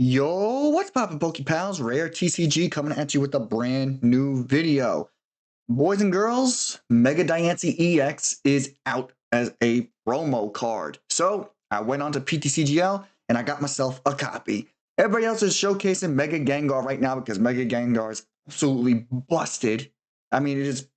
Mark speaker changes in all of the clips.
Speaker 1: Yo, what's poppin', Poke Pals? Rare TCG coming at you with a brand new video. Boys and girls, Mega Diancie EX is out as a promo card. So I went on to PTCGL and I got myself a copy. Everybody else is showcasing Mega Gengar right now because Mega Gengar is absolutely busted. I mean, it is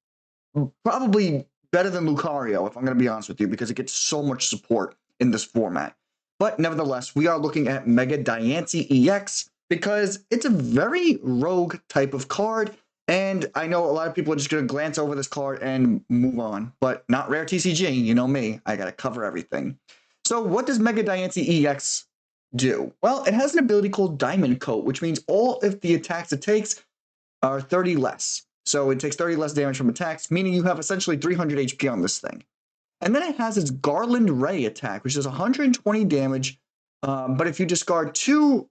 Speaker 1: probably better than Lucario, if I'm going to be honest with you, because it gets so much support in this format. But nevertheless, we are looking at Mega Diancie EX because it's a very rogue type of card. And I know a lot of people are just going to glance over this card and move on, but not Rare TCG. You know me, I got to cover everything. So what does Mega Diancie EX do? Well, it has an ability called Diamond Coat, which means all of the attacks it takes are 30 less. So it takes 30 less damage from attacks, meaning you have essentially 300 HP on this thing. And then it has its Garland Ray attack, which is 120 damage. But if you discard 2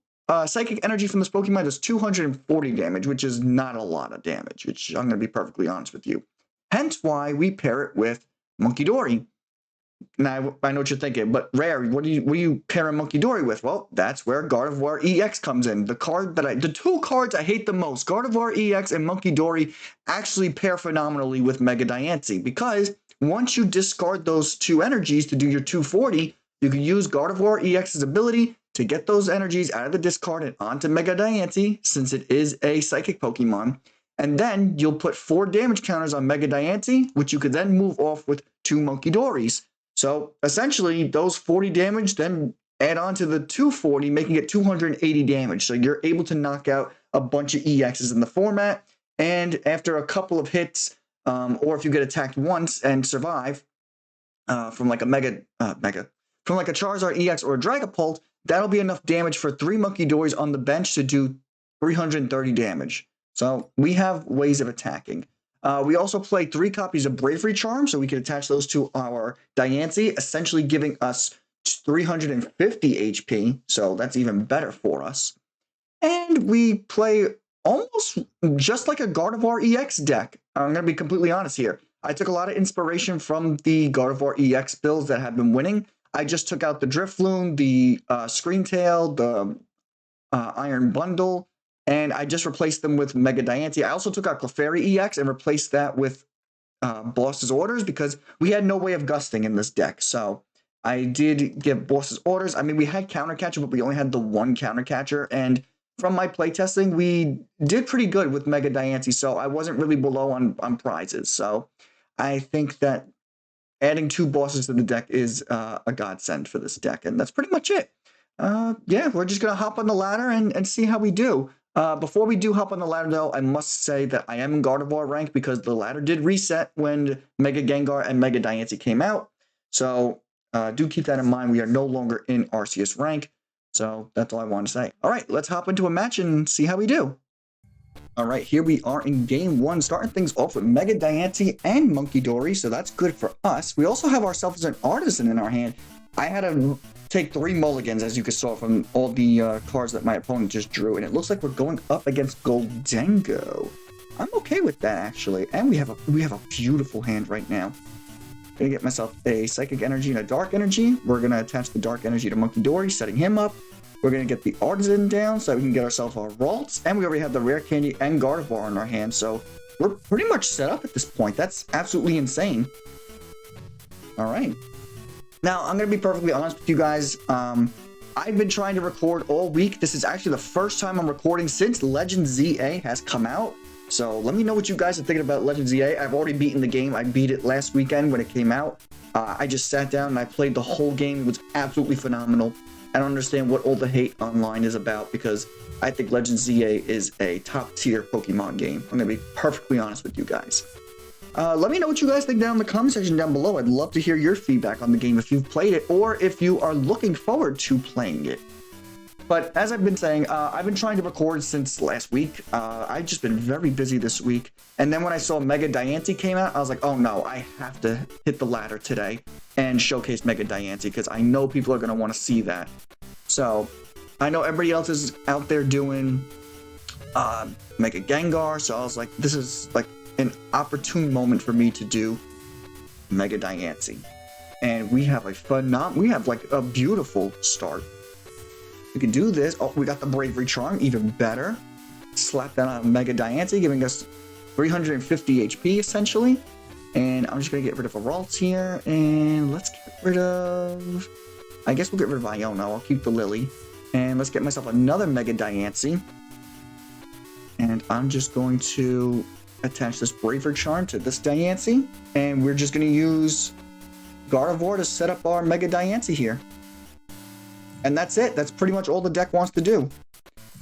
Speaker 1: Psychic Energy from this Pokemon, does 240 damage, which is not a lot of damage, which I'm going to be perfectly honest with you. Hence why we pair it with Munkidori. Now, I know what you're thinking, but Rare, what do you pair a Munkidori with? Well, that's where Gardevoir EX comes in. The two cards I hate the most, Gardevoir EX and Munkidori, actually pair phenomenally with Mega Diancie because once you discard those 2 energies to do your 240, you can use Gardevoir EX's ability to get those energies out of the discard and onto Mega Diancie, since it is a Psychic Pokemon. And then you'll put 4 damage counters on Mega Diancie, which you could then move off with 2 Munkidoris. So essentially, those 40 damage then add on to the 240, making it 280 damage. So you're able to knock out a bunch of EXs in the format. And after a couple of hits, or if you get attacked once and survive from like a from like a Charizard EX or a Dragapult, that'll be enough damage for 3 Munkidoris on the bench to do 330 damage. So we have ways of attacking. We also play 3 copies of Bravery Charm, so we can attach those to our Diancie, essentially giving us 350 HP, so that's even better for us. And we play almost just like a Gardevoir EX deck. I'm going to be completely honest here. I took a lot of inspiration from the Gardevoir EX builds that have been winning. I just took out the Drifloon, the Screentail, the Iron Bundle, and I just replaced them with Mega Diancie. I also took out Clefairy EX and replaced that with Boss's Orders because we had no way of gusting in this deck. So I did get Boss's Orders. I mean, we had Counter Catcher, but we only had the 1 Counter Catcher, and from my playtesting, we did pretty good with Mega Diancie, so I wasn't really below on prizes. So I think that adding 2 bosses to the deck is a godsend for this deck, and that's pretty much it. Yeah, we're just going to hop on the ladder and see how we do. Before we do hop on the ladder, though, I must say that I am in Gardevoir rank because the ladder did reset when Mega Gengar and Mega Diancie came out. So do keep that in mind. We are no longer in Arceus rank. So that's all I want to say. All right, let's hop into a match and see how we do. All right, here we are in game 1, starting things off with Mega Diancie and Munkidori, so that's good for us. We also have ourselves an Artazon in our hand. I had to take 3 mulligans, as you saw from all the cards that my opponent just drew, and it looks like we're going up against Goldengo. I'm okay with that, actually, and we have a beautiful hand right now. Gonna get myself a Psychic Energy and a Dark Energy. We're gonna attach the Dark Energy to Munkidori, setting him up. We're gonna get the Artazon down so that we can get ourselves our Ralts, and we already have the Rare Candy and Gardevoir in our hand, so we're pretty much set up at this point. That's absolutely insane. All right. Now, I'm gonna be perfectly honest with you guys. I've been trying to record all week. This is actually the first time I'm recording since Legend ZA has come out. So let me know what you guys are thinking about Legend ZA. I've already beaten the game. I beat it last weekend when it came out. I just sat down and I played the whole game. It was absolutely phenomenal. I don't understand what all the hate online is about because I think Legend ZA is a top tier Pokemon game. I'm going to be perfectly honest with you guys. Let me know what you guys think down in the comment section down below. I'd love to hear your feedback on the game if you've played it or if you are looking forward to playing it. But as I've been saying, I've been trying to record since last week. I've just been very busy this week. And then when I saw Mega Diancie came out, I was like, oh no, I have to hit the ladder today and showcase Mega Diancie because I know people are going to want to see that. So I know everybody else is out there doing Mega Gengar. So I was like, this is like an opportune moment for me to do Mega Diancie. And we have a like a beautiful start. we could do this. Oh, we got the Bravery Charm, even better. Slap that on Mega Diancie, giving us 350 HP essentially. And I'm just gonna get rid of a Ralts here, and let's get rid of, I guess we'll get rid of Iono. I'll keep the Lillie. And let's get myself another Mega Diancie. And I'm just going to attach this Bravery Charm to this Diancie. And we're just going to use Gardevoir to set up our Mega Diancie here. And that's it. That's pretty much all the deck wants to do.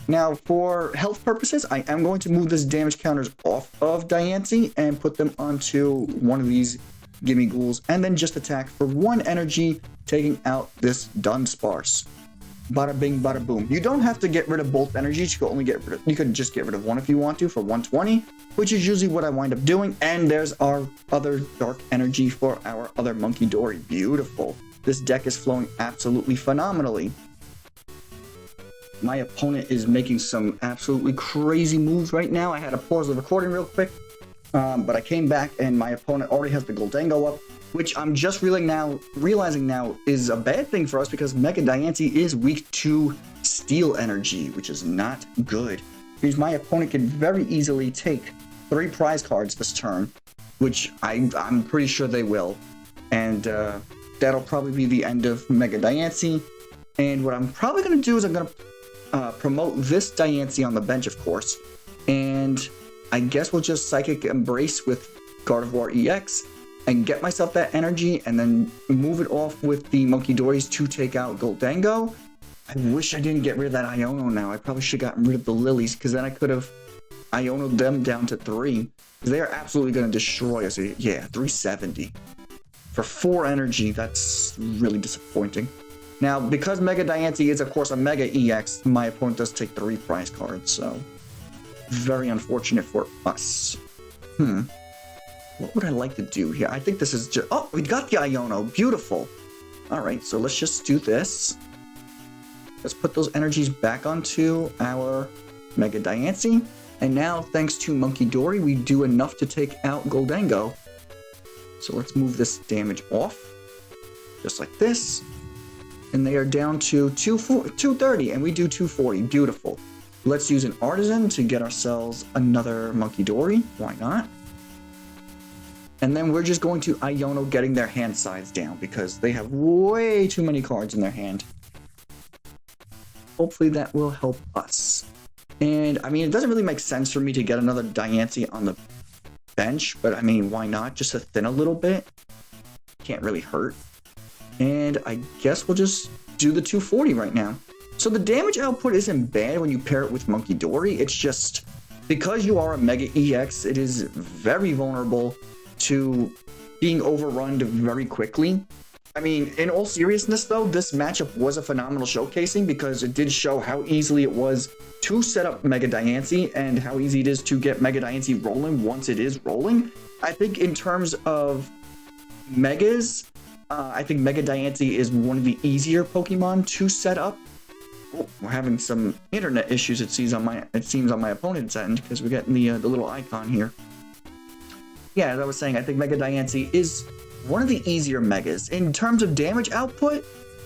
Speaker 1: Now, for health purposes, I am going to move this damage counters off of Diancie and put them onto one of these Gimme Ghouls. And then just attack for 1 energy, taking out this Dunsparce. Bada bing, bada boom. You don't have to get rid of both energies. You could just get rid of one if you want to for 120, which is usually what I wind up doing. And there's our other dark energy for our other Munkidori. Beautiful. This deck is flowing absolutely phenomenally. My opponent is making some absolutely crazy moves right now. I had to pause the recording real quick, but I came back and my opponent already has the Gholdengo up, which I'm just realizing now is a bad thing for us because Mega Diancie is weak to Steel Energy, which is not good. Because my opponent can very easily take 3 prize cards this turn, which I'm pretty sure they will. And that'll probably be the end of Mega Diancie. And what I'm probably going to do is I'm going to promote this Diancie on the bench, of course. And I guess we'll just Psychic Embrace with Gardevoir EX. And get myself that energy, and then move it off with the Munkidoris to take out Gholdengo. I wish I didn't get rid of that Iono now. I probably should have gotten rid of the Lilies, because then I could have Iono'd them down to 3. They are absolutely going to destroy us. Yeah, 370. For 4 energy, that's really disappointing. Now, because Mega Diancie is, of course, a Mega EX, my opponent does take 3 prize cards, so very unfortunate for us. What would I like to do here? I think this is just... Oh, we got the Iono. Beautiful. Alright, so let's just do this. Let's put those energies back onto our Mega Diancie. And now, thanks to Munkidori, we do enough to take out Gholdengo. So let's move this damage off. Just like this. And they are down to 230, and we do 240. Beautiful. Let's use an Artazon to get ourselves another Munkidori. Why not? And then we're just going to Iono getting their hand size down because they have way too many cards in their hand. Hopefully that will help us. And I mean, it doesn't really make sense for me to get another Diancie on the bench, but I mean, why not? Just to thin a little bit. Can't really hurt. And I guess we'll just do the 240 right now. So the damage output isn't bad when you pair it with Munkidori. It's just because you are a Mega EX, it is very vulnerable to being overrun very quickly. I mean, in all seriousness though, this matchup was a phenomenal showcasing because it did show how easily it was to set up Mega Diancie and how easy it is to get Mega Diancie rolling once it is rolling. I think in terms of Megas, I think Mega Diancie is one of the easier Pokemon to set up. Oh, we're having some internet issues it seems on my opponent's end because we're getting the little icon here. Yeah, as I was saying, I think Mega Diancie is one of the easier Megas. In terms of damage output,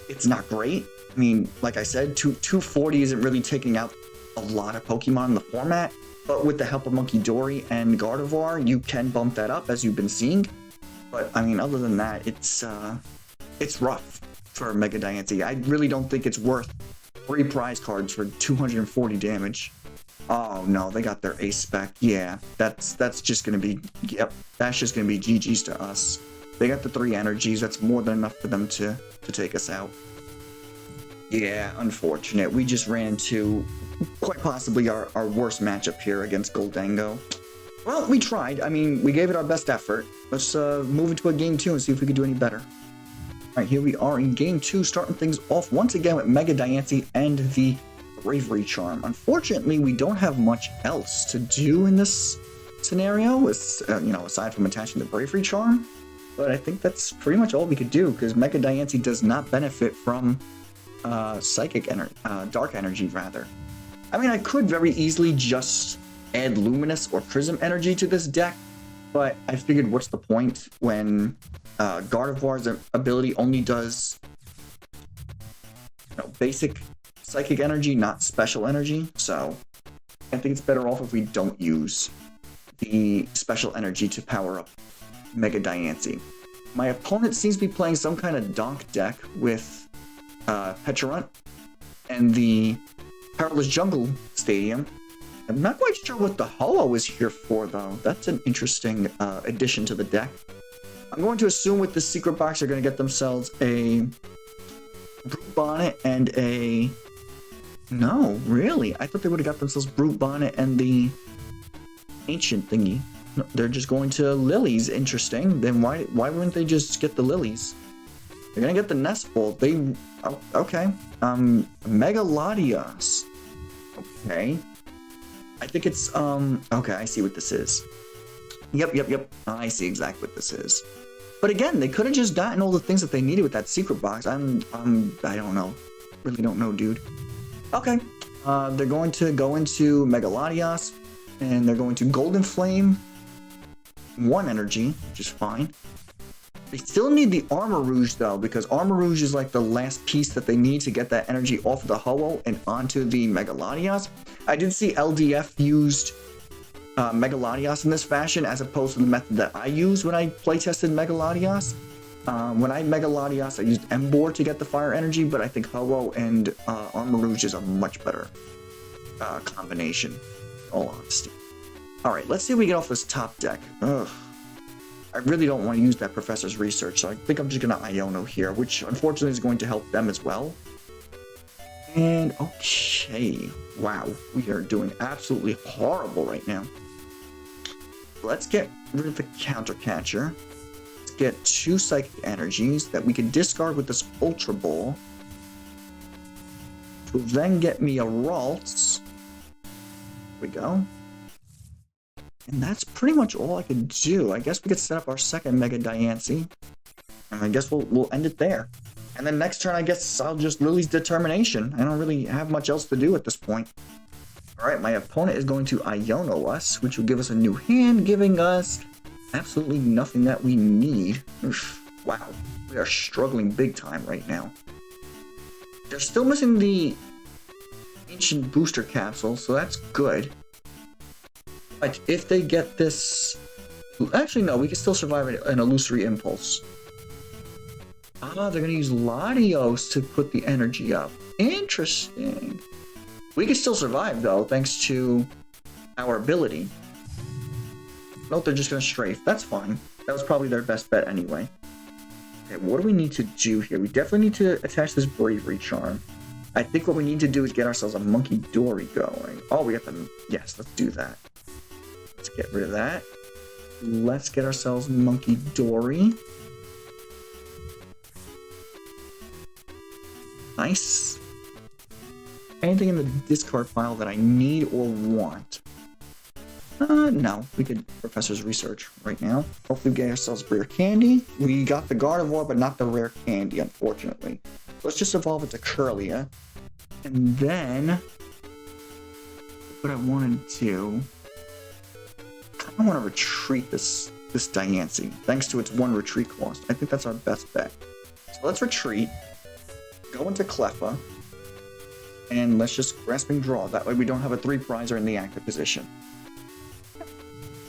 Speaker 1: it's not great. I mean, like I said, 240 isn't really taking out a lot of Pokemon in the format, but with the help of Munkidori and Gardevoir, you can bump that up, as you've been seeing. But, I mean, other than that, it's rough for Mega Diancie. I really don't think it's worth 3 prize cards for 240 damage. Oh no, they got their ace spec. Yeah, that's just gonna be, yep, that's just gonna be GG's to us. They got the 3 energies, that's more than enough for them to take us out. Yeah, unfortunate. We just ran into quite possibly our worst matchup here against Gholdengo. Well, we tried. I mean, we gave it our best effort. Let's move into a game 2 and see if we can do any better. Alright, here we are in game 2, starting things off once again with Mega Diancie and the Bravery Charm. Unfortunately, we don't have much else to do in this scenario, aside from attaching the Bravery Charm. But I think that's pretty much all we could do, because Mega Diancie does not benefit from Dark Energy, rather. I mean, I could very easily just add Luminous or Prism Energy to this deck, but I figured what's the point when Gardevoir's ability only does basic psychic energy, not special energy. So I think it's better off if we don't use the special energy to power up Mega Diancie. My opponent seems to be playing some kind of donk deck with Pecharunt and the Powerless Jungle Stadium. I'm not quite sure what the Ho-Oh is here for, though. That's an interesting addition to the deck. I'm going to assume with the Secret Box, they're going to get themselves a Brute Bonnet and a... No, really? I thought they would have got themselves Brute Bonnet and the Ancient thingy. No, they're just going to Lilies. Interesting. Then why wouldn't they just get the Lilies? They're going to get the Nest Ball. They... Oh, okay. Mega Latios. Okay. I think it's, okay, I see what this is. Yep. I see exactly what this is. But again, they could have just gotten all the things that they needed with that Secret Box. I don't know. Really don't know, dude. Okay. They're going to go into Mega Latios, and they're going to Golden Flame 1 energy, which is fine. They still need the Armor Rouge, though, because Armor Rouge is like the last piece that they need to get that energy off of the Ho-Oh and onto the Mega Latios. I did see LDF used Mega Latios in this fashion, as opposed to the method that I used when I playtested Mega Latios. When I Mega Latios, I used Emboar to get the fire energy, but I think Ho-Oh and Armor Rouge is a much better combination, in all honesty. Alright, let's see if we get off this top deck. Ugh. I really don't want to use that Professor's Research, so I think I'm just going to Iono here, which unfortunately is going to help them as well. And, okay. Wow, we are doing absolutely horrible right now. Let's get rid of the Counter Catcher. Let's get 2 Psychic Energies that we can discard with this Ultra Ball. Which will then get me a Ralts. There we go. And that's pretty much all I could do. I guess we could set up our second Mega Diancie. And I guess we'll end it there. And then next turn, I guess I'll just Lily's Determination. I don't really have much else to do at this point. Alright, my opponent is going to Iono us, which will give us a new hand, giving us absolutely nothing that we need. Oof, wow, we are struggling big time right now. They're still missing the Ancient Booster Capsule, so that's good. But if they get this... Actually, no, we can still survive an Illusory Impulse. Ah, they're going to use Latios to put the energy up. Interesting. We can still survive, though, thanks to our ability. Nope, they're just going to strafe. That's fine. That was probably their best bet anyway. Okay, what do we need to do here? We definitely need to attach this Bravery Charm. I think what we need to do is get ourselves a Munkidori going. Oh, we got them. Yes, let's do that. Let's get rid of that. Let's get ourselves Munkidori. Nice. Anything in the discard pile that I need or want? No. We could Professor's Research right now. Hopefully we get ourselves Rare Candy. We got the Gardevoir, but not the Rare Candy, unfortunately. Let's just evolve it to Kirlia. And then... what I want to do... I want to retreat this Diancie, thanks to its 1 retreat cost. I think that's our best bet. So let's retreat. Go into Cleffa. And let's just Grasping Draw. That way we don't have a 3-prizer in the active position.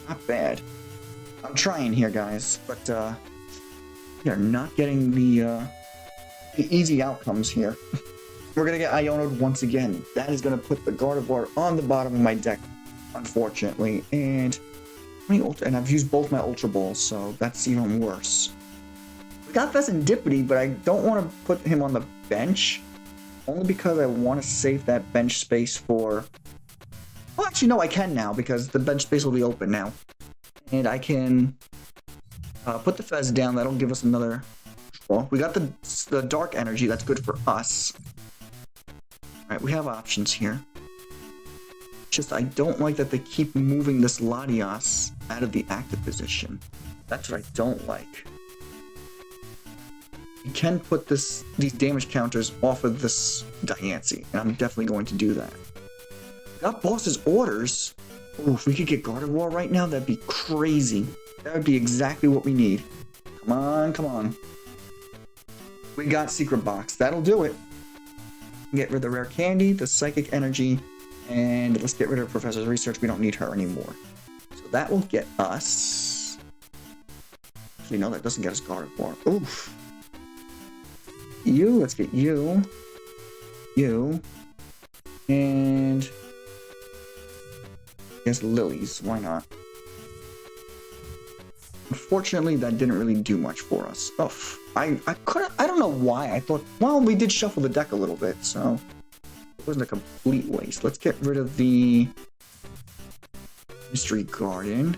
Speaker 1: Not bad. I'm trying here, guys, but we are not getting the easy outcomes here. We're going to get Iono'd once again. That is going to put the Gardevoir on the bottom of my deck, unfortunately. And I've used both my Ultra Balls, so that's even worse. We got Fezandipiti, but I don't want to put him on the bench. Only because I want to save that bench space for... Well, actually, no, I can now, because the bench space will be open now. And I can put the Fez down. That'll give us another... Well, we got the Dark Energy. That's good for us. Alright, we have options here. Just, I don't like that they keep moving this Latios out of the active position. That's what I don't like. You can put these damage counters off of this Diancie, and I'm definitely going to do that. Got Boss's Orders. Ooh, if we could get Gardevoir right now, that'd be crazy. That would be exactly what we need. Come on, come on. We got Secret Box. That'll do it. Get rid of the Rare Candy, the Psychic Energy, and let's get rid of Professor's Research. We don't need her anymore. So that will get us... Actually, no, that doesn't get us Gardevoir. Oof. You, let's get you. You. And... I guess Lilies, why not? Unfortunately, that didn't really do much for us. Oh, I don't know why. I thought, well, we did shuffle the deck a little bit, so it wasn't a complete waste. Let's get rid of the Mystery Garden.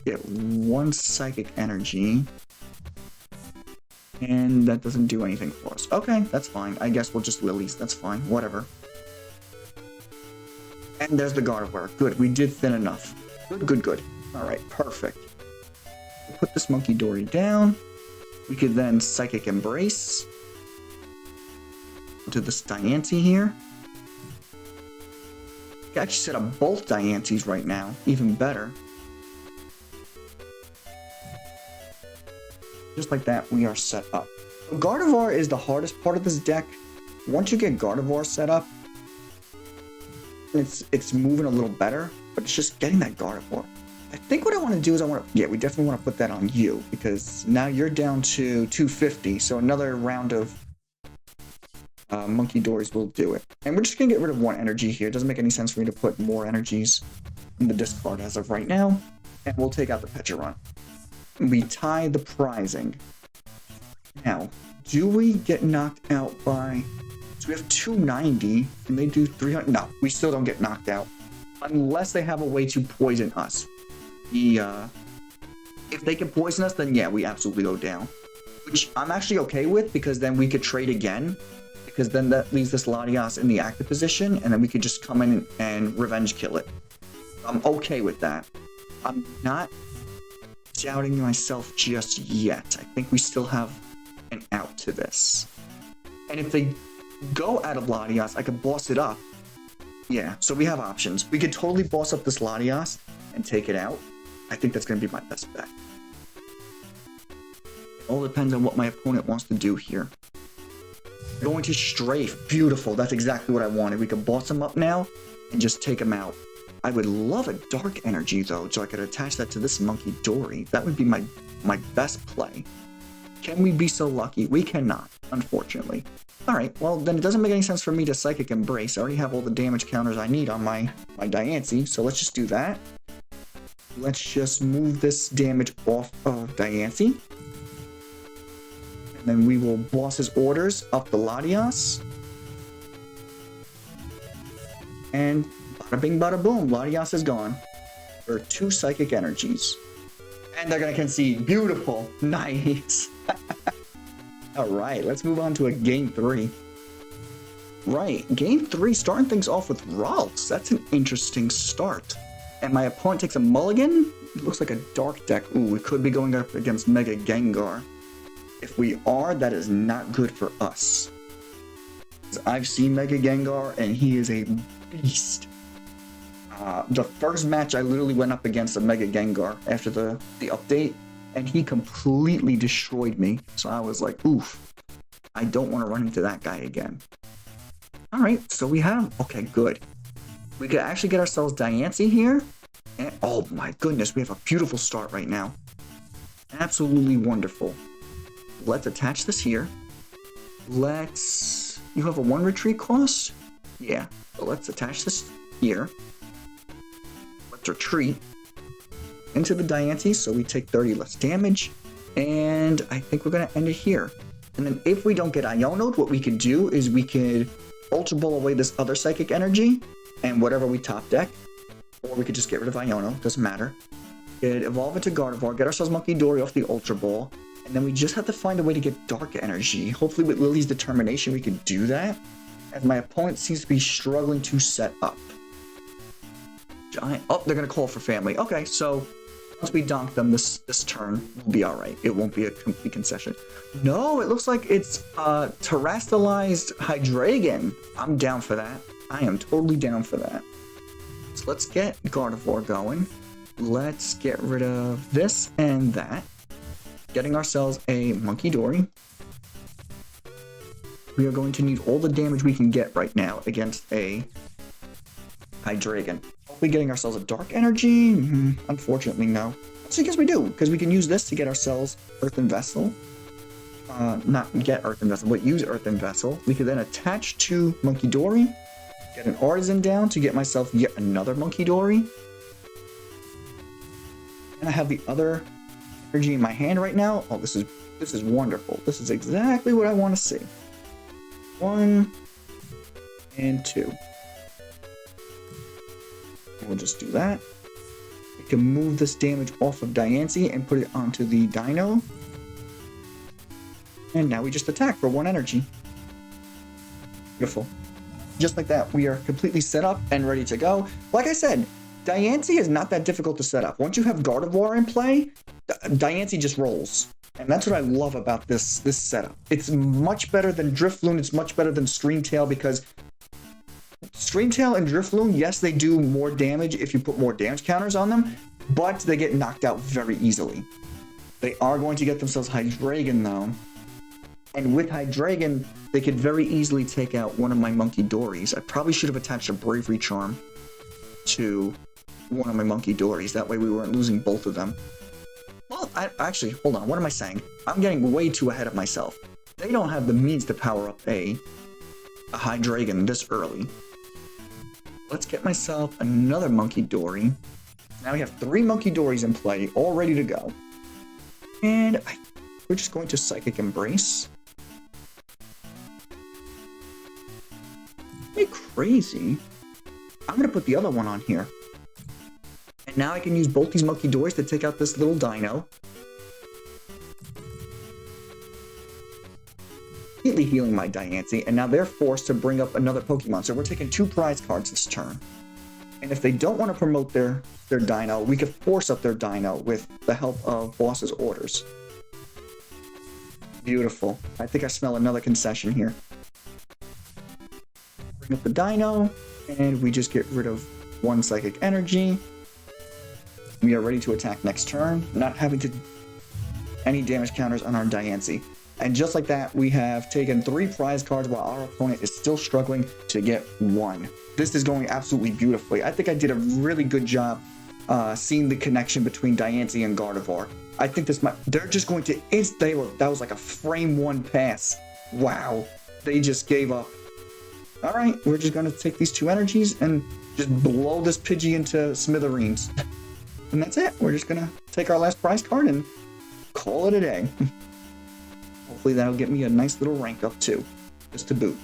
Speaker 1: Get one Psychic Energy. And that doesn't do anything for us. Okay, that's fine. I guess we'll just Lilies. That's fine. Whatever. And there's the Gardevoir. Good, we did thin enough. Good, good, good. Alright, perfect. Put this Munkidori down. We could then Psychic Embrace. To this Diancie here. I can actually set up both Diancies right now. Even better. Just like that, we are set up. Gardevoir is the hardest part of this deck. Once you get Gardevoir set up, it's moving a little better, but it's just getting that Gardevoir. I think what I want to do is we definitely want to put that on you, because now you're down to 250, so another round of Munkidoris will do it. And we're just going to get rid of one energy here. It doesn't make any sense for me to put more energies in the discard as of right now, and we'll take out the Pecharunt. We tie the prizing. Now, do we get knocked out by... So we have 290, and they do 300... No, we still don't get knocked out. Unless they have a way to poison us. If they can poison us, then yeah, we absolutely go down. Which I'm actually okay with, because then we could trade again. Because then that leaves this Latias in the active position, and then we could just come in and revenge kill it. I'm okay with that. I'm not doubting myself just yet. I think we still have an out to this. And if they go out of Latias, I could boss it up. Yeah, so we have options. We could totally boss up this Latias and take it out. I think that's going to be my best bet. It all depends on what my opponent wants to do here. Going to Strafe. Beautiful. That's exactly what I wanted. We could boss him up now and just take him out. I would love a Dark Energy, though, so I could attach that to this Munkidori. That would be my best play. Can we be so lucky? We cannot, unfortunately. Alright, well, then it doesn't make any sense for me to Psychic Embrace. I already have all the damage counters I need on my Diancie, so let's just do that. Let's just move this damage off of Diancie. And then we will boss his orders up the Latias. And bada bing bada boom, Latias is gone. There are 2 Psychic Energies. And they're going to concede. Beautiful. Nice. Alright, let's move on to a game 3. Right, game 3, starting things off with Ralts. That's an interesting start. And my opponent takes a mulligan. It looks like a dark deck. Ooh, we could be going up against Mega Gengar. If we are, that is not good for us. I've seen Mega Gengar, and he is a beast. The first match, I literally went up against a Mega Gengar after the update, and he completely destroyed me. So I was like, oof, I don't want to run into that guy again. Alright, so we have... Okay, good. We could actually get ourselves Diancie here. And, oh my goodness, we have a beautiful start right now. Absolutely wonderful. Let's attach this here. Let's... You have a 1 retreat cost? Yeah. So let's attach this here. Let's retreat into the Diancie, so we take 30 less damage. And I think we're going to end it here. And then if we don't get Iono'd, what we could do is we could Ultra Ball away this other Psychic Energy and whatever we top deck. Or we could just get rid of Iono, doesn't matter. We could evolve into Gardevoir, get ourselves Munkidori off the Ultra Ball, and then we just have to find a way to get Dark Energy. Hopefully with Lillie's determination we could do that, as my opponent seems to be struggling to set up. Giant. Oh, they're going to call for family. Okay, so once we donk them this turn, we'll be alright. It won't be a complete concession. No, it looks like it's terrestrialized Hydreigon. I'm down for that. I am totally down for that. So let's get Gardevoir going. Let's get rid of this and that. Getting ourselves a Munkidori. we are going to need all the damage we can get right now against a Hydreigon. Hopefully getting ourselves a Dark Energy? Unfortunately, no. So I guess we do, because we can use this to get ourselves Earthen Vessel. Not get Earthen Vessel, but use Earthen Vessel. We could then attach to Munkidori, get an Artazon down to get myself yet another Munkidori. And I have the other energy in my hand right now. Oh, this is wonderful. This is exactly what I want to see. 1 and 2. We'll just do that. We can move this damage off of Diancie and put it onto the Dino. And now we just attack for 1 energy. Beautiful. Just like that, we are completely set up and ready to go. Like I said, Diancie is not that difficult to set up. Once you have Gardevoir in play, Diancie just rolls. And that's what I love about this setup. It's much better than Drifloon. It's much better than Screamtail, because Screamtail and Drifloon, yes, they do more damage if you put more damage counters on them, but they get knocked out very easily. They are going to get themselves Hydreigon, though. And with Hydreigon, they could very easily take out one of my Munkidoris. I probably should have attached a Bravery Charm to one of my Munkidoris. That way we weren't losing both of them. Well, actually, hold on. What am I saying? I'm getting way too ahead of myself. They don't have the means to power up a Hydreigon this early. Let's get myself another Munkidori. Now we have 3 Munkidoris in play, all ready to go. And we're just going to Psychic Embrace. Are you crazy? I'm going to put the other one on here. And now I can use both these Munkidoris to take out this little dino. Completely healing my Diancie, and now they're forced to bring up another Pokemon. So we're taking 2 prize cards this turn. And if they don't want to promote their dino, we could force up their dino with the help of boss's orders. Beautiful. I think I smell another concession here. Bring up the dino, and we just get rid of 1 psychic energy. We are ready to attack next turn, not having to any damage counters on our Diancie. And just like that, we have taken 3 prize cards while our opponent is still struggling to get 1. This is going absolutely beautifully. I think I did a really good job seeing the connection between Diancie and Gardevoir. I think they're just going to that was like a frame 1 pass. Wow. They just gave up. All right, we're just going to take these 2 energies and just blow this Pidgey into smithereens. And that's it. We're just going to take our last prize card and call it a day. Hopefully that'll get me a nice little rank up too, just to boot.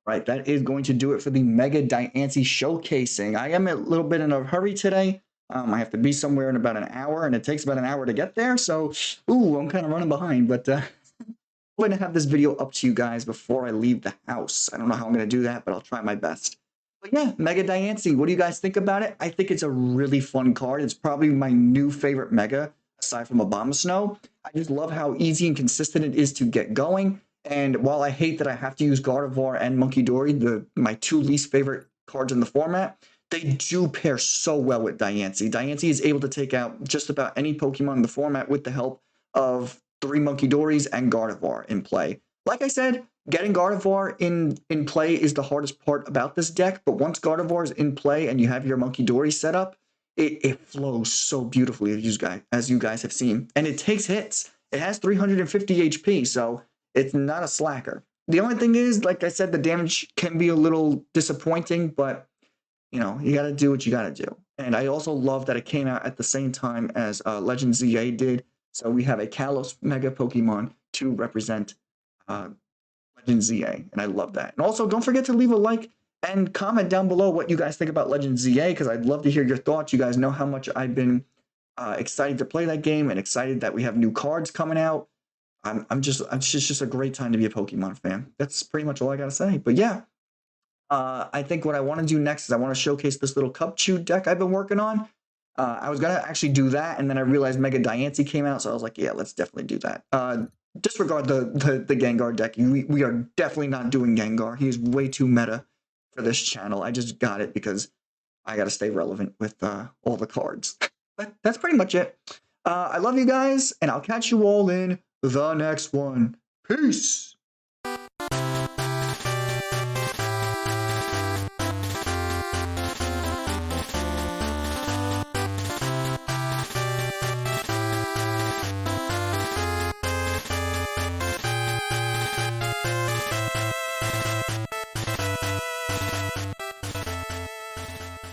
Speaker 1: Right, that is going to do it for the Mega Diancie showcasing. I am a little bit in a hurry today. I have to be somewhere in about an hour, and it takes about an hour to get there. So, I'm kind of running behind, but I'm going to have this video up to you guys before I leave the house. I don't know how I'm going to do that, but I'll try my best. But yeah, Mega Diancie, what do you guys think about it? I think it's a really fun card. It's probably my new favorite Mega, aside from Abomasnow. I just love how easy and consistent it is to get going. And while I hate that I have to use Gardevoir and Munkidori, my 2 least favorite cards in the format, they do pair so well with Diancie. Diancie is able to take out just about any Pokemon in the format with the help of 3 Munkidoris and Gardevoir in play. Like I said, getting Gardevoir in play is the hardest part about this deck, but once Gardevoir is in play and you have your Munkidori set up, it flows so beautifully, as you guys have seen. And it takes hits. It has 350 HP, so it's not a slacker. The only thing is, like I said, the damage can be a little disappointing, but, you got to do what you got to do. And I also love that it came out at the same time as Legend ZA did. So we have a Kalos Mega Pokemon to represent Legend ZA, and I love that. And also, don't forget to leave a like and comment down below what you guys think about Legend ZA, because I'd love to hear your thoughts. You guys know how much I've been excited to play that game and excited that we have new cards coming out. It's just a great time to be a Pokemon fan. That's pretty much all I got to say. But yeah, I think what I want to do next is I want to showcase this little Cup Chew deck I've been working on. I was going to actually do that, and then I realized Mega Diancie came out, so I was like, yeah, let's definitely do that. Disregard the Gengar deck. We are definitely not doing Gengar. He is way too meta for this channel. I just got it because I got to stay relevant with all the cards. But that's pretty much it. I love you guys, and I'll catch you all in the next one. Peace!